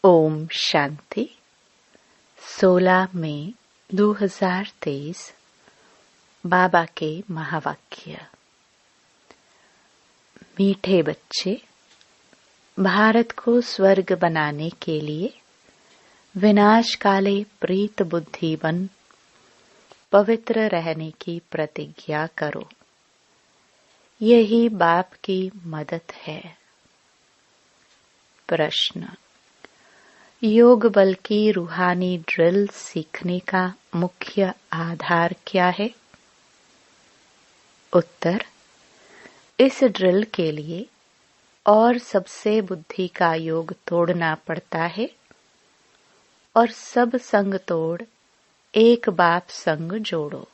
ओम शांति। 16 मई 2023 बाबा के महावाक्य। मीठे बच्चे, भारत को स्वर्ग बनाने के लिए विनाश काले प्रीत बुद्धि बन पवित्र रहने की प्रतिज्ञा करो। यही बाप की मदद है। प्रश्न: योग बल की रूहानी ड्रिल सीखने का मुख्य आधार क्या है? उत्तर: इस ड्रिल के लिए और सबसे बुद्धि का योग तोड़ना पड़ता है और सब संग तोड़ एक बाप संग जोड़ो।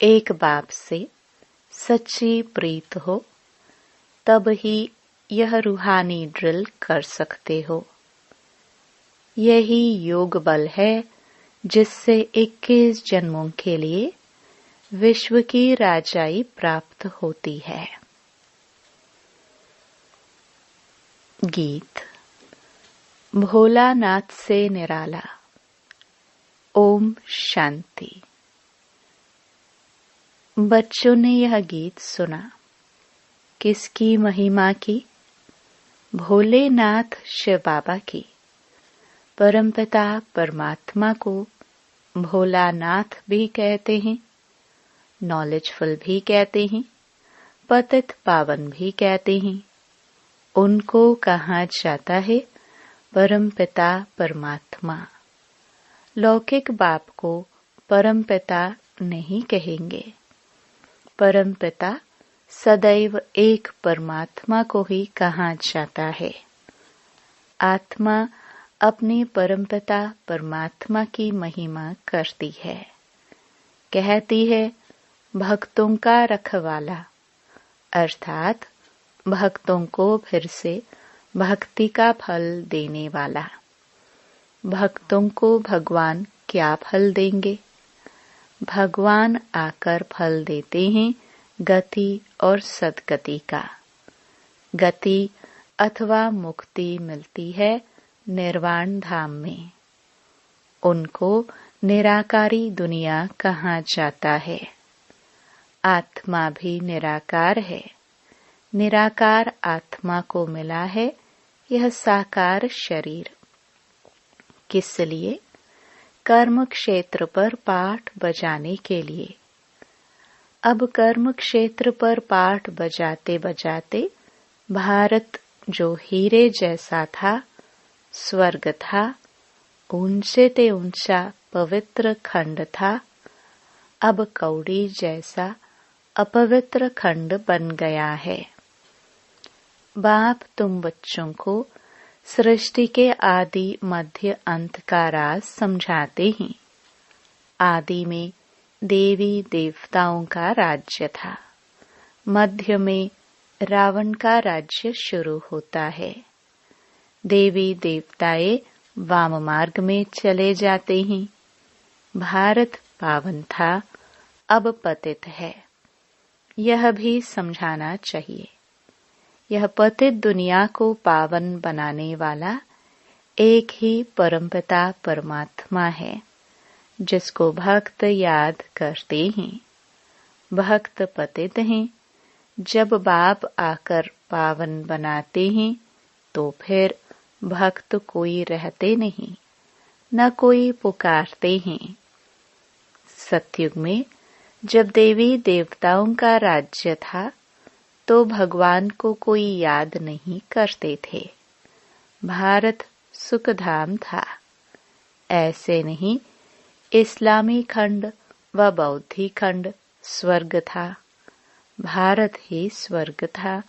एक बाप से सच्ची प्रीत हो तब ही यह रूहानी ड्रिल कर सकते हो। यही योग बल है जिससे 21 जन्मों के लिए विश्व की राजाई प्राप्त होती है। गीत। भोलानाथ से निराला। ओम शांति। बच्चों ने यह गीत सुना। किसकी महिमा की? भोलेनाथ शिव बाबा की। परमपिता परमात्मा को भोलानाथ भी कहते हैं, नॉलेजफुल भी कहते हैं, पतित पावन भी कहते हैं। उनको कहा जाता है परमपिता परमात्मा। लौकिक बाप को परमपिता नहीं कहेंगे। परमपिता सदैव एक परमात्मा को ही कहा जाता है। आत्मा अपने परमपिता परमात्मा की महिमा करती है। कहती है भक्तों का रखवाला, अर्थात भक्तों को फिर से भक्ति का फल देने वाला। भक्तों को भगवान क्या फल देंगे? भगवान आकर फल देते हैं गति और सद्गति का। गति अथवा मुक्ति मिलती है निर्वाण धाम में। उनको निराकारी दुनिया कहा जाता है। आत्मा भी निराकार है। निराकार आत्मा को मिला है यह साकार शरीर। किस लिए? कर्म क्षेत्र पर पाठ बजाने के लिए। अब कर्म क्षेत्र पर पाठ बजाते बजाते भारत जो हीरे जैसा था, स्वर्ग था, ऊंचे ते ऊंचा पवित्र खंड था, अब कौड़ी जैसा अपवित्र खंड बन गया है। बाप तुम बच्चों को सृष्टि के आदि मध्य अंत का राज समझाते हैं। आदि में देवी देवताओं का राज्य था। मध्य में रावण का राज्य शुरू होता है। देवी देवताएं वाम मार्ग में चले जाते हैं। भारत पावन था, अब पतित है। यह भी समझाना चाहिए। यह पतित दुनिया को पावन बनाने वाला एक ही परमपिता परमात्मा है, जिसको भक्त याद करते हैं। भक्त पतित हैं। जब बाप आकर पावन बनाते हैं तो फिर भक्त कोई रहते नहीं, न कोई पुकारते हैं। सतयुग में जब देवी देवताओं का राज्य था तो भगवान को कोई याद नहीं करते थे। भारत सुखधाम था। ऐसे नहीं, इस्लामी खंड व बौद्धि खंड स्वर्ग था। भारत ही स्वर्ग था,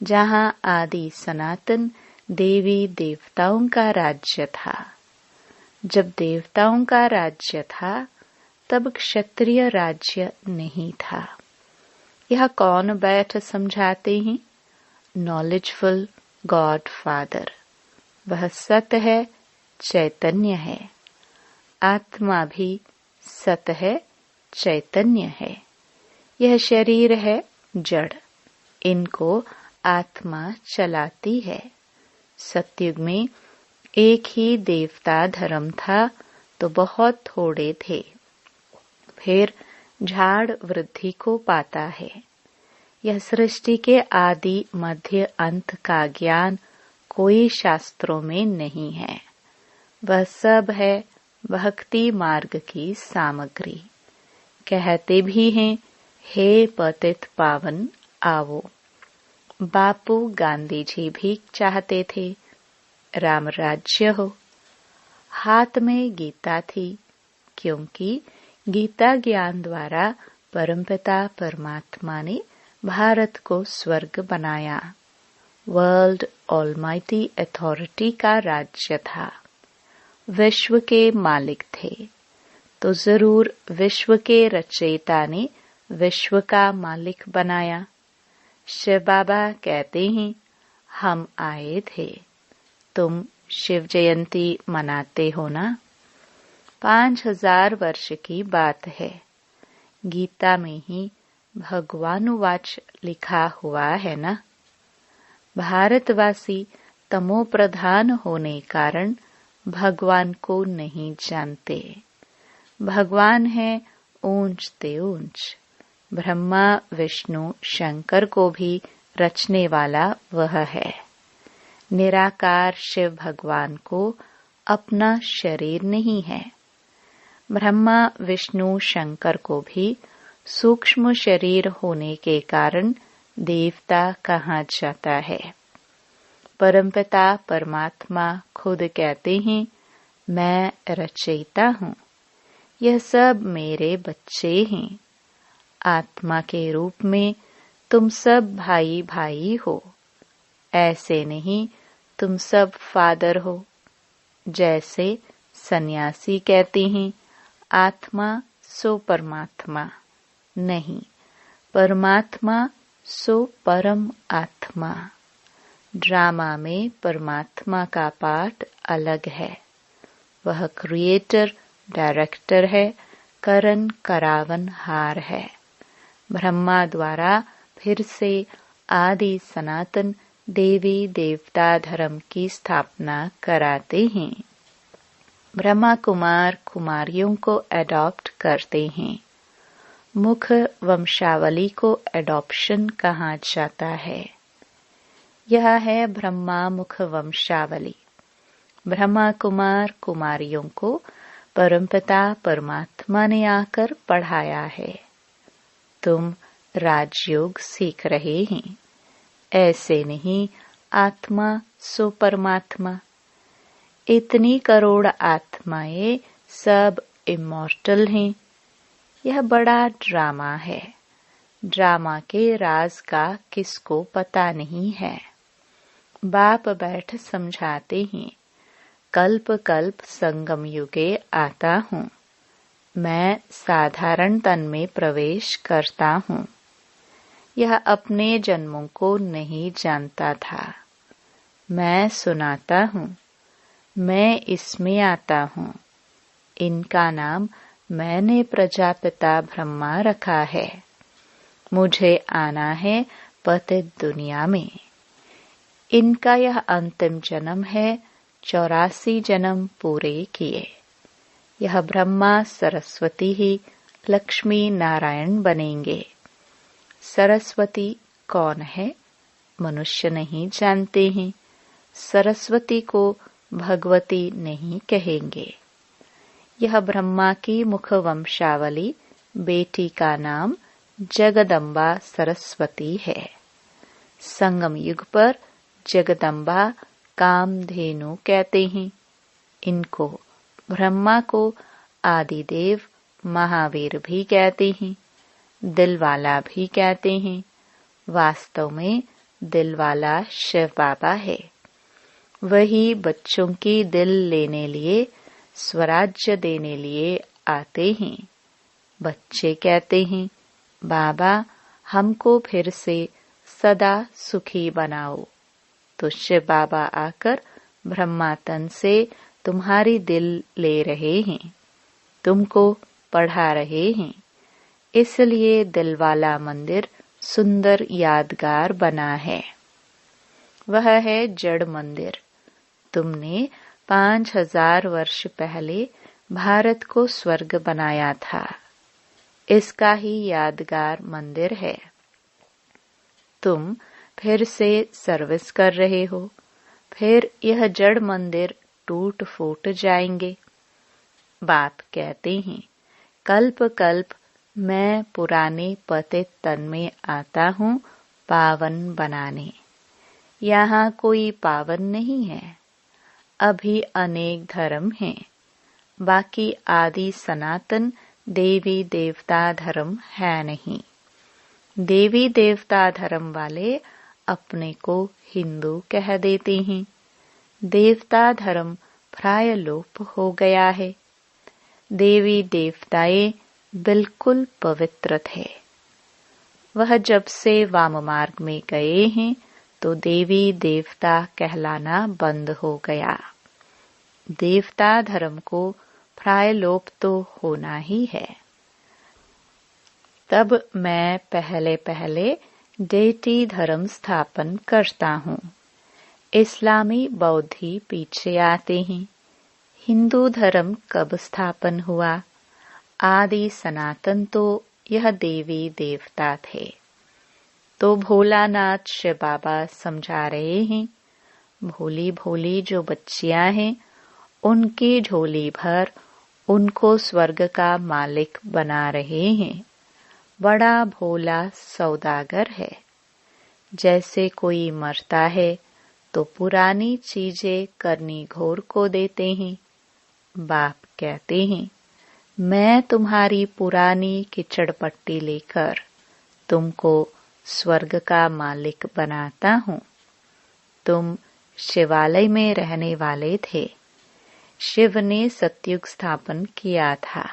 जहाँ आदि सनातन देवी देवताओं का राज्य था। जब देवताओं का राज्य था तब क्षत्रिय राज्य नहीं था। यह कौन बैठ समझाते हैं? Knowledgeful God father. वह सत है, चैतन्य है। आत्मा भी सत है, चैतन्य है। यह शरीर है जड़। इनको आत्मा चलाती है। सतयुग में एक ही देवता धर्म था तो बहुत थोड़े थे। फिर झाड़ वृद्धि को पाता है। यह सृष्टि के आदि मध्य अंत का ज्ञान कोई शास्त्रों में नहीं है। वह सब है भक्ति मार्ग की सामग्री। कहते भी हैं, हे पतित पावन आवो। बापू गांधी जी भी चाहते थे राम राज्य हो। हाथ में गीता थी, क्योंकि गीता ज्ञान द्वारा परमपिता परमात्मा ने भारत को स्वर्ग बनाया। वर्ल्ड ऑलमाइटी अथॉरिटी का राज्य था। विश्व के मालिक थे, तो जरूर विश्व के रचयिता ने विश्व का मालिक बनाया। शिव बाबा कहते हैं, हम आए थे, तुम शिव जयंती मनाते हो ना। 5000 वर्ष की बात है। गीता में ही भगवानुवाच लिखा हुआ है ना। भारतवासी तमो प्रधान होने कारण भगवान को नहीं जानते। भगवान है ऊंच ते ऊंच। ब्रह्मा विष्णु शंकर को भी रचने वाला वह है। निराकार शिव भगवान को अपना शरीर नहीं है। ब्रह्मा विष्णु शंकर को भी सूक्ष्म शरीर होने के कारण देवता कहा जाता है। परमपिता परमात्मा खुद कहते हैं, मैं रचयिता हूँ, यह सब मेरे बच्चे हैं। आत्मा के रूप में तुम सब भाई भाई हो। ऐसे नहीं तुम सब फादर हो। जैसे सन्यासी कहते हैं, आत्मा सो परमात्मा। नहीं, परमात्मा सो परम आत्मा। ड्रामा में परमात्मा का पार्ट अलग है। वह क्रिएटर डायरेक्टर है, करन करावन हार है। ब्रह्मा द्वारा फिर से आदि सनातन देवी देवता धर्म की स्थापना कराते हैं। ब्रह्मा कुमार कुमारियों को एडॉप्ट करते हैं। मुख वंशावली को एडॉप्शन कहा जाता है। यह है ब्रह्मा मुख वंशावली। ब्रह्मा कुमार कुमारियों को परमपिता परमात्मा ने आकर पढ़ाया है। तुम राजयोग सीख रहे हैं। ऐसे नहीं आत्मा सो परमात्मा। इतनी करोड़ आत्माएं सब इमॉर्टल हैं। यह बड़ा ड्रामा है। ड्रामा के राज का किसको पता नहीं है। बाप बैठ समझाते हैं, कल्प कल्प संगम युगे आता हूँ। मैं साधारण तन में प्रवेश करता हूँ। यह अपने जन्मों को नहीं जानता था। मैं सुनाता हूँ, मैं इसमें आता हूँ। इनका नाम मैंने प्रजापिता ब्रह्मा रखा है। मुझे आना है पतित दुनिया में। इनका यह अंतिम जन्म है। 84 जन्म पूरे किए। यह ब्रह्मा सरस्वती ही लक्ष्मी नारायण बनेंगे। सरस्वती कौन है? मनुष्य नहीं जानते हैं। सरस्वती को भगवती नहीं कहेंगे। यह ब्रह्मा की मुख वंशावली। बेटी का नाम जगदम्बा सरस्वती है। संगम युग पर जगदम्बा कामधेनु कहते हैं। इनको ब्रह्मा को आदिदेव महावीर भी कहते हैं। दिलवाला भी कहते हैं। वास्तव में दिलवाला शिव बाबा है। वही बच्चों की दिल लेने लिए, स्वराज्य देने लिए आते हैं। बच्चे कहते हैं, बाबा हमको फिर से सदा सुखी बनाओ। तो शिव बाबा आकर ब्रह्मा तन से तुम्हारी दिल ले रहे हैं, तुमको पढ़ा रहे हैं। इसलिए दिलवाला मंदिर सुंदर यादगार बना है। वह है जड़ मंदिर। तुमने 5000 वर्ष पहले भारत को स्वर्ग बनाया था। इसका ही यादगार मंदिर है। तुम फिर से सर्विस कर रहे हो, फिर यह जड़ मंदिर टूट फूट जाएंगे। बाप कहते हैं, कल्प कल्प मैं पुराने पतित तन में आता हूँ पावन बनाने। यहाँ कोई पावन नहीं है। अभी अनेक धर्म हैं, बाकी आदि सनातन देवी देवता धर्म है नहीं। देवी देवता धर्म वाले अपने को हिंदू कह देते हैं। देवता धर्म प्राय लोप हो गया है। देवी देवताएं बिल्कुल पवित्र थे। वह जब से वाम मार्ग में गए हैं तो देवी देवता कहलाना बंद हो गया। देवता धर्म को प्राय लोप तो होना ही है। तब मैं पहले पहले डेटी धर्म स्थापन करता हूँ। इस्लामी बौद्धि पीछे आते हैं। हिंदू धर्म कब स्थापन हुआ? आदि सनातन तो यह देवी देवता थे। तो भोलानाथ शिव बाबा समझा रहे हैं, भोली भोली जो बच्चियां हैं उनकी झोली भर उनको स्वर्ग का मालिक बना रहे हैं। बड़ा भोला सौदागर है। जैसे कोई मरता है तो पुरानी चीजें करनी घोर को देते हैं। बाप कहते हैं, मैं तुम्हारी पुरानी कीचड़ पट्टी लेकर तुमको स्वर्ग का मालिक बनाता हूँ। तुम शिवालय में रहने वाले थे। शिव ने सतयुग स्थापन किया था।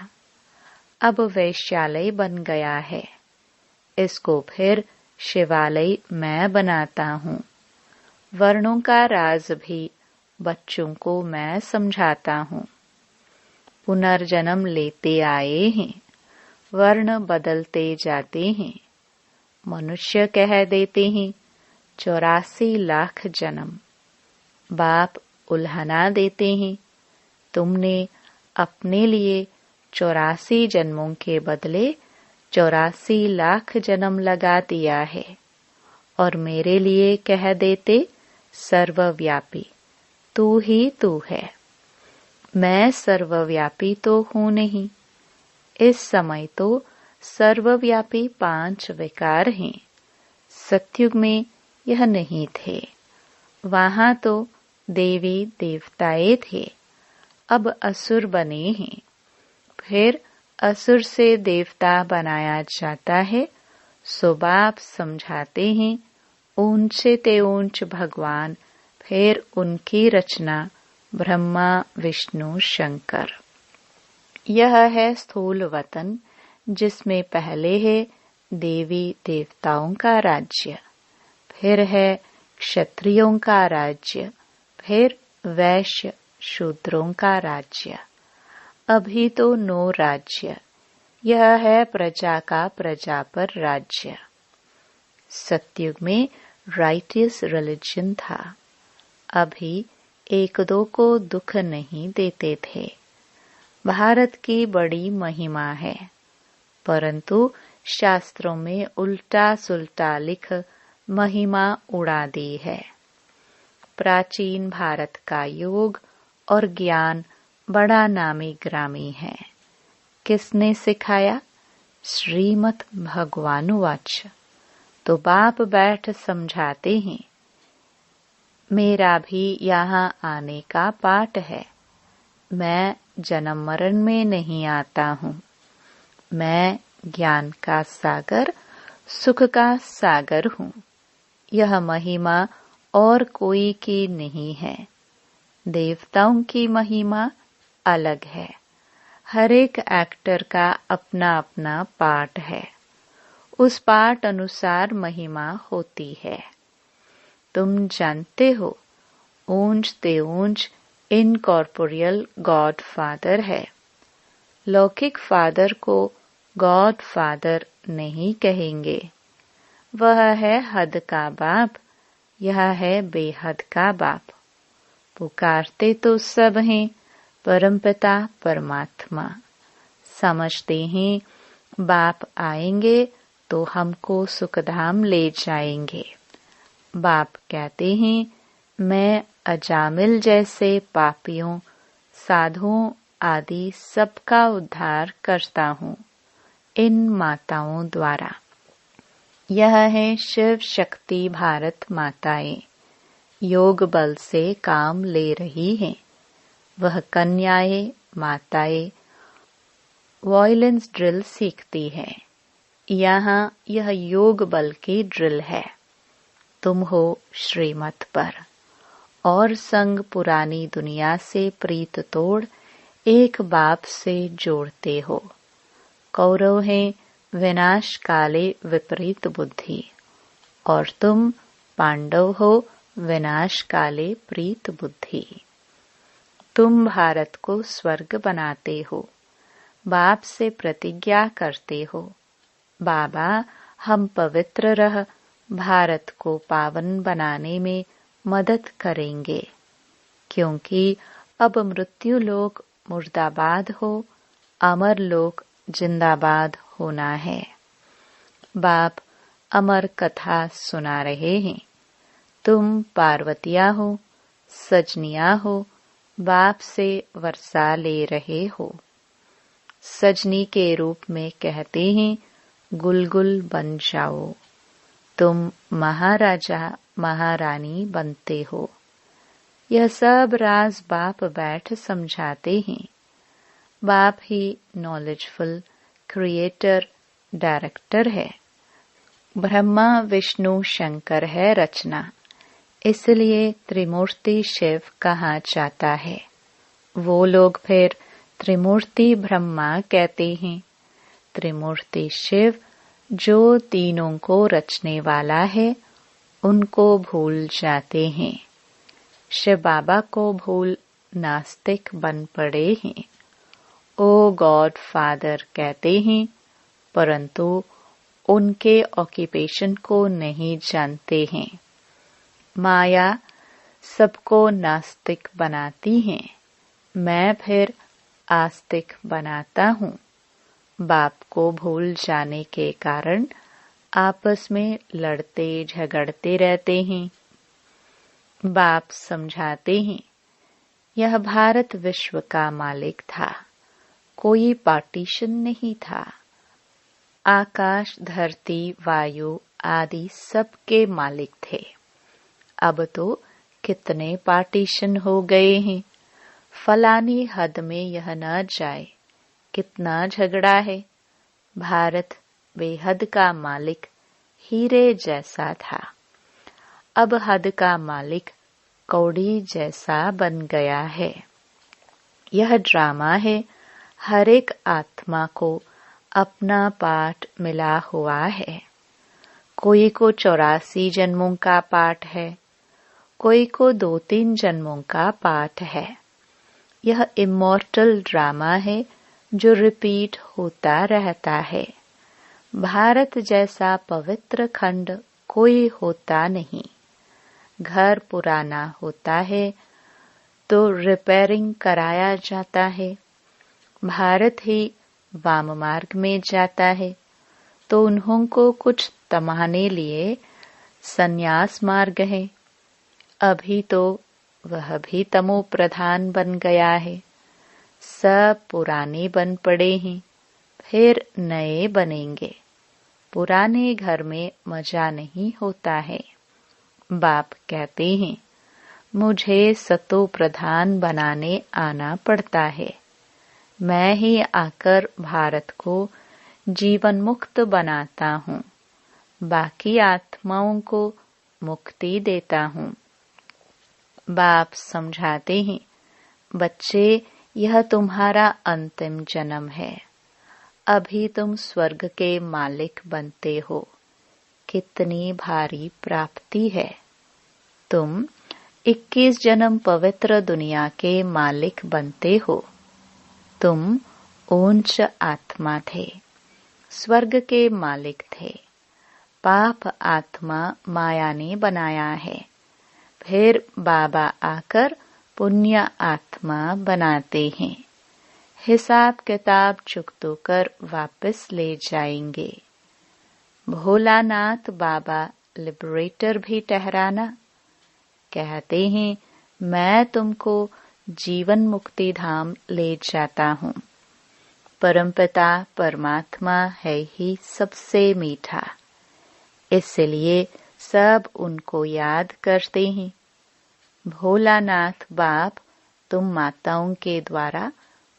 अब वैश्यालय बन गया है। इसको फिर शिवालय मैं बनाता हूँ। वर्णों का राज भी बच्चों को मैं समझाता हूँ। पुनर्जन्म लेते आए हैं, वर्ण बदलते जाते हैं। मनुष्य कह देते हैं 84 लाख जन्म। बाप उल्हना देते हैं, तुमने अपने लिए 84 जन्मों के बदले 84 लाख जन्म लगा दिया है और मेरे लिए कह देते सर्वव्यापी तू ही तू है। मैं सर्वव्यापी तो हूँ नहीं। इस समय तो सर्वव्यापी 5 विकार हैं। सतयुग में यह नहीं थे। वहां तो देवी देवताएं थे। अब असुर बने हैं। फिर असुर से देवता बनाया जाता है। सो बाप समझाते हैं, ऊंचे ते ऊंच भगवान, फिर उनकी रचना ब्रह्मा विष्णु शंकर। यह है स्थूल वतन, जिसमें पहले है देवी देवताओं का राज्य, फिर है क्षत्रियों का राज्य, फिर वैश्य शूद्रों का राज्य। अभी तो 9 राज्य। यह है प्रजा का प्रजा पर राज्य। सतयुग में राइटियस रिलीजन था। अभी 1-2 को दुख नहीं देते थे। भारत की बड़ी महिमा है, परंतु शास्त्रों में उल्टा सुल्टा लिख महिमा उड़ा दी है। प्राचीन भारत का योग और ज्ञान बड़ा नामी ग्रामी है। किसने सिखाया? श्रीमद् भगवानुवाच। तो बाप बैठ समझाते हैं, मेरा भी यहाँ आने का पाठ है। मैं जन्म मरण में नहीं आता हूँ। मैं ज्ञान का सागर, सुख का सागर हूँ। यह महिमा और कोई की नहीं है। देवताओं की महिमा अलग है। हर एक एक्टर का अपना अपना पार्ट है। उस पार्ट अनुसार महिमा होती है। तुम जानते हो, ऊंच ते ऊंच इनकॉर्पोरियल गॉड फादर है। लौकिक फादर को गॉड फादर नहीं कहेंगे। वह है हद का बाप, यह है बेहद का बाप। पुकारते तो सब हैं, परमपिता परमात्मा। समझते हैं बाप आएंगे तो हमको सुखधाम ले जाएंगे। बाप कहते हैं मैं अजामिल जैसे पापियों, साधुओं आदि सबका उद्धार करता हूँ इन माताओं द्वारा। यह है शिव शक्ति भारत माताएं, योग बल से काम ले रही हैं। वह कन्याएं माताएं वॉयलेंस ड्रिल सीखती है। यहाँ यह योग बल की ड्रिल है। तुम हो श्रीमत पर और संग पुरानी दुनिया से प्रीत तोड़ एक बाप से जोड़ते हो। कौरव हैं विनाश काले विपरीत बुद्धि और तुम पांडव हो विनाश काले प्रीत बुद्धि। तुम भारत को स्वर्ग बनाते हो, बाप से प्रतिज्ञा करते हो, बाबा हम पवित्र रह भारत को पावन बनाने में मदद करेंगे, क्योंकि अब मृत्यु लोक मुर्दाबाद हो, अमर लोक जिंदाबाद होना है। बाप अमर कथा सुना रहे हैं। तुम पार्वतिया हो, सजनिया हो, बाप से वर्षा ले रहे हो। सजनी के रूप में कहते हैं गुलगुल बन जाओ। तुम महाराजा महारानी बनते हो। यह सब राज बाप बैठ समझाते हैं। बाप ही नॉलेजफुल क्रिएटर डायरेक्टर है। ब्रह्मा विष्णु शंकर है रचना, इसलिए त्रिमूर्ति शिव कहा जाता है। वो लोग फिर त्रिमूर्ति ब्रह्मा कहते हैं। त्रिमूर्ति शिव जो तीनों को रचने वाला है उनको भूल जाते हैं। शिव बाबा को भूल नास्तिक बन पड़े हैं। ओ गॉड फादर कहते हैं, परंतु उनके ऑक्यूपेशन को नहीं जानते हैं। माया सबको नास्तिक बनाती है, मैं फिर आस्तिक बनाता हूँ। बाप को भूल जाने के कारण आपस में लड़ते झगड़ते रहते हैं। बाप समझाते हैं यह भारत विश्व का मालिक था, कोई पार्टीशन नहीं था। आकाश धरती वायु आदि सबके मालिक थे। अब तो कितने पार्टीशन हो गए हैं। फलानी हद में यह न जाए, कितना झगड़ा है। भारत बेहद का मालिक हीरे जैसा था, अब हद का मालिक कौड़ी जैसा बन गया है। यह ड्रामा है, हर एक आत्मा को अपना पाठ मिला हुआ है। कोई को 84 जन्मों का पाठ है, कोई को 2-3 जन्मों का पाठ है। यह इमॉर्टल ड्रामा है जो रिपीट होता रहता है। भारत जैसा पवित्र खंड कोई होता नहीं। घर पुराना होता है तो रिपेयरिंग कराया जाता है। भारत ही वाम मार्ग में जाता है तो उन्हों को कुछ तमाने लिए संन्यास मार्ग है। अभी तो वह भी तमो प्रधान बन गया है। सब पुराने बन पड़े हैं, फिर नए बनेंगे। पुराने घर में मजा नहीं होता है। बाप कहते हैं मुझे सतो प्रधान बनाने आना पड़ता है। मैं ही आकर भारत को जीवन मुक्त बनाता हूँ, बाकी आत्माओं को मुक्ति देता हूँ। बाप समझाते हैं बच्चे यह तुम्हारा अंतिम जन्म है। अभी तुम स्वर्ग के मालिक बनते हो। कितनी भारी प्राप्ति है। तुम 21 जन्म पवित्र दुनिया के मालिक बनते हो। तुम ऊंच आत्मा थे, स्वर्ग के मालिक थे। पाप आत्मा माया ने बनाया है। फिर बाबा आकर पुण्य आत्मा बनाते हैं। हिसाब किताब चुकतो कर वापस ले जाएंगे। भोलानाथ बाबा लिबरेटर भी ठहराना। कहते हैं मैं तुमको जीवन मुक्ति धाम ले जाता हूँ। परमपिता परमात्मा है ही सबसे मीठा, इसलिए सब उनको याद करते हैं। भोलानाथ बाप तुम माताओं के द्वारा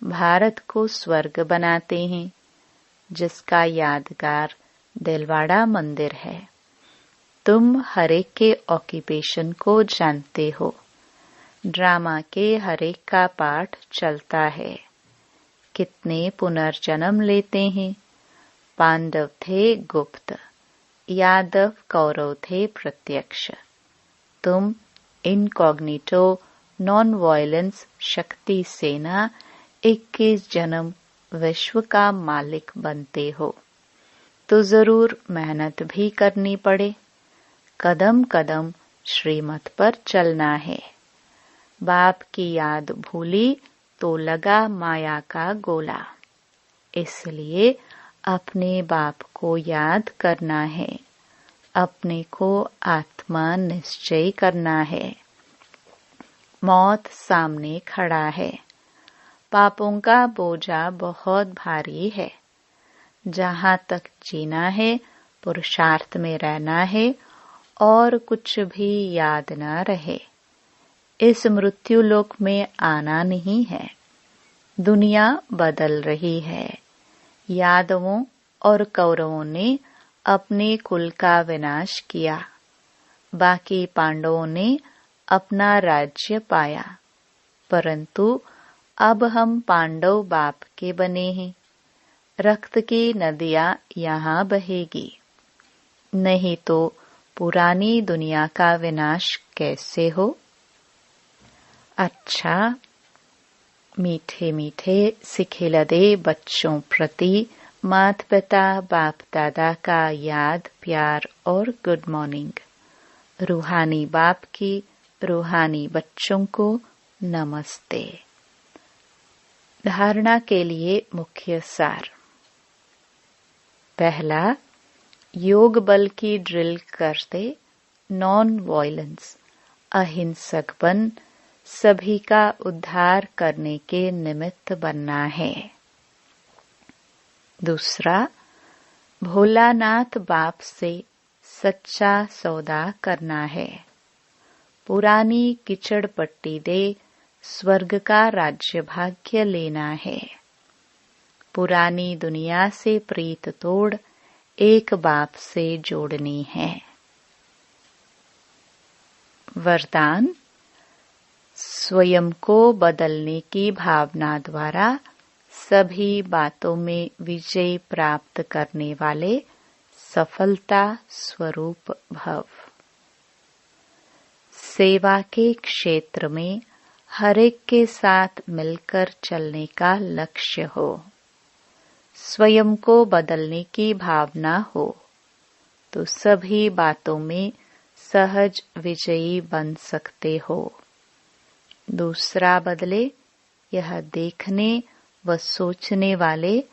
भारत को स्वर्ग बनाते हैं, जिसका यादगार दिलवाड़ा मंदिर है। तुम हरेक के ऑक्यूपेशन को जानते हो। ड्रामा के हरेक का पाठ चलता है। कितने पुनर्जन्म लेते हैं। पांडव थे गुप्त, यादव कौरव थे प्रत्यक्ष। तुम इनकॉग्निटो नॉन वायलेंस शक्ति सेना 21 जन्म विश्व का मालिक बनते हो, तो जरूर मेहनत भी करनी पड़े। कदम कदम श्रीमत पर चलना है। बाप की याद भूली तो लगा माया का गोला, इसलिए अपने बाप को याद करना है। अपने को आत्मा निश्चय करना है। मौत सामने खड़ा है। पापों का बोझा बहुत भारी है। जहाँ तक जीना है पुरुषार्थ में रहना है और कुछ भी याद न रहे। इस मृत्यु लोक में आना नहीं है। दुनिया बदल रही है। यादवों और कौरवों ने अपने कुल का विनाश किया, बाकी पांडवों ने अपना राज्य पाया। परंतु अब हम पांडव बाप के बने हैं। रक्त की नदियां यहाँ बहेगी, नहीं तो पुरानी दुनिया का विनाश कैसे हो। अच्छा, मीठे मीठे सिखिलदे बच्चों प्रति माता पिता बाप दादा का याद प्यार और गुड मॉर्निंग। रूहानी बाप की रूहानी बच्चों को नमस्ते। धारणा के लिए मुख्य सार। पहला, योग बल की ड्रिल करते नॉन वायलेंस अहिंसक बन सभी का उद्धार करने के निमित्त बनना है। दूसरा, भोलानाथ बाप से सच्चा सौदा करना है। पुरानी किचड़ पट्टी दे स्वर्ग का राज्य भाग्य लेना है। पुरानी दुनिया से प्रीत तोड़ एक बाप से जोड़नी है। वरदान, स्वयं को बदलने की भावना द्वारा सभी बातों में विजय प्राप्त करने वाले सफलता स्वरूप भव। सेवा के क्षेत्र में हर एक के साथ मिलकर चलने का लक्ष्य हो। स्वयं को बदलने की भावना हो तो सभी बातों में सहज विजयी बन सकते हो। दूसरा बदले, यह देखने व सोचने वाले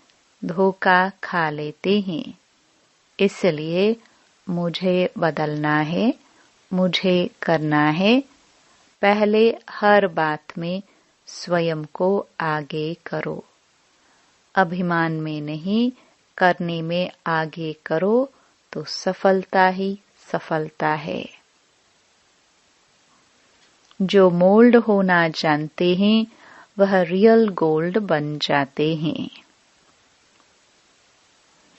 धोखा खा लेते हैं। इसलिए मुझे बदलना है, मुझे करना है। पहले हर बात में स्वयं को आगे करो। अभिमान में नहीं, करने में आगे करो तो सफलता ही सफलता है। जो मोल्ड होना जानते हैं वह रियल गोल्ड बन जाते हैं।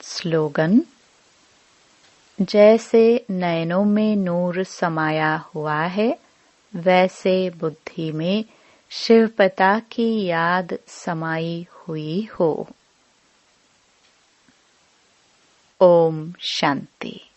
स्लोगन, जैसे नयनों में नूर समाया हुआ है, वैसे बुद्धि में शिव पिता की याद समाई हुई हो। ओम शांति।